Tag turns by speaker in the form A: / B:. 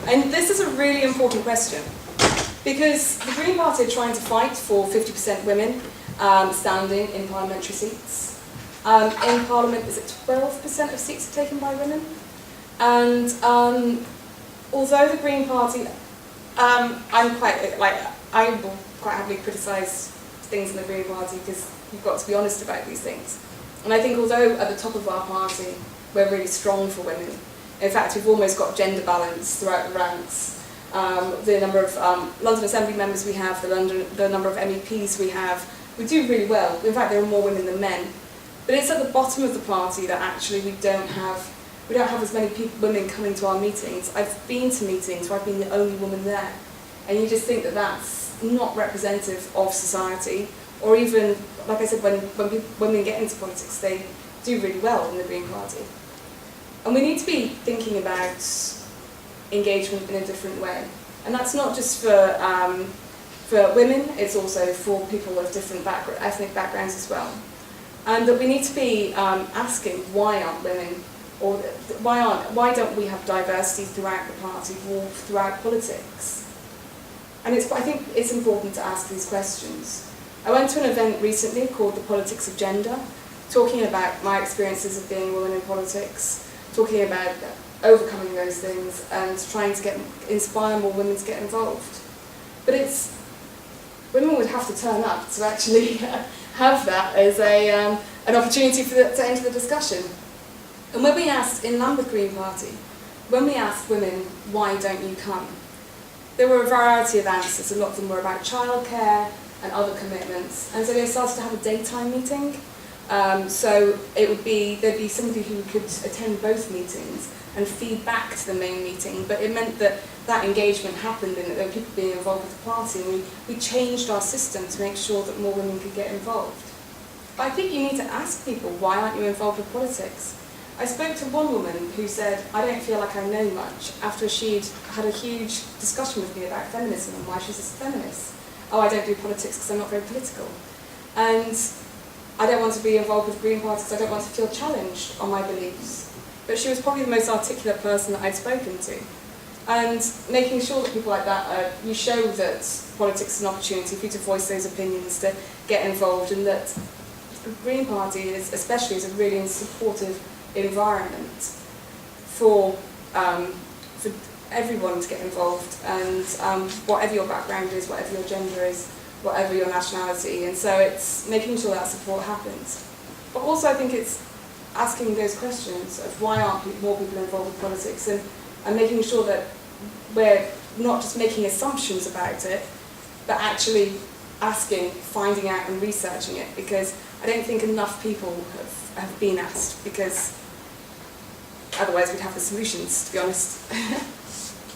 A: And this is a really important question, because the Green Party are trying to fight for 50% women standing in parliamentary seats. In Parliament, is it 12% of seats are taken by women? And although the Green Party, I will quite happily criticise things in the Green Party, because you've got to be honest about these things. And I think although at the top of our party we're really strong for women, in fact we've almost got gender balance throughout the ranks. The number of London Assembly members we have, the number of MEPs we have, we do really well. In fact there are more women than men. But it's at the bottom of the party that actually we don't have as many women coming to our meetings. I've been to meetings where I've been the only woman there, and you just think that that's not representative of society, or even, like I said, when women get into politics, they do really well in the Green Party. And we need to be thinking about engagement in a different way. And that's not just for women, it's also for people of different ethnic backgrounds as well. And that we need to be asking, why aren't women, or why don't we have diversity throughout the party or throughout politics? And I think it's important to ask these questions. I went to an event recently called The Politics of Gender, talking about my experiences of being a woman in politics, talking about overcoming those things and trying to inspire more women to get involved. But women would have to turn up to actually have that as an opportunity to enter the discussion. And when we asked, in Lambeth Green Party, when we asked women, why don't you come? There were a variety of answers. A lot of them were about childcare and other commitments. And so they started to have a daytime meeting. So there'd be somebody who could attend both meetings and feed back to the main meeting. But it meant that engagement happened and that there were people being involved with the party. And we changed our system to make sure that more women could get involved. But I think you need to ask people, why aren't you involved with politics? I spoke to one woman who said, I don't feel like I know much, after she'd had a huge discussion with me about feminism and why she's a feminist. Oh, I don't do politics because I'm not very political. And I don't want to be involved with the Green Party because I don't want to feel challenged on my beliefs. But she was probably the most articulate person that I'd spoken to. And making sure that people like that, you show that politics is an opportunity for you to voice those opinions, to get involved, and that the Green Party especially is a really supportive environment for everyone to get involved, and whatever your background is, whatever your gender is, whatever your nationality, and so it's making sure that support happens. But also I think it's asking those questions of why aren't more people involved with politics, and making sure that we're not just making assumptions about it, but actually asking, finding out and researching it, because I don't think enough people have been asked, because otherwise we'd have the solutions, to be honest.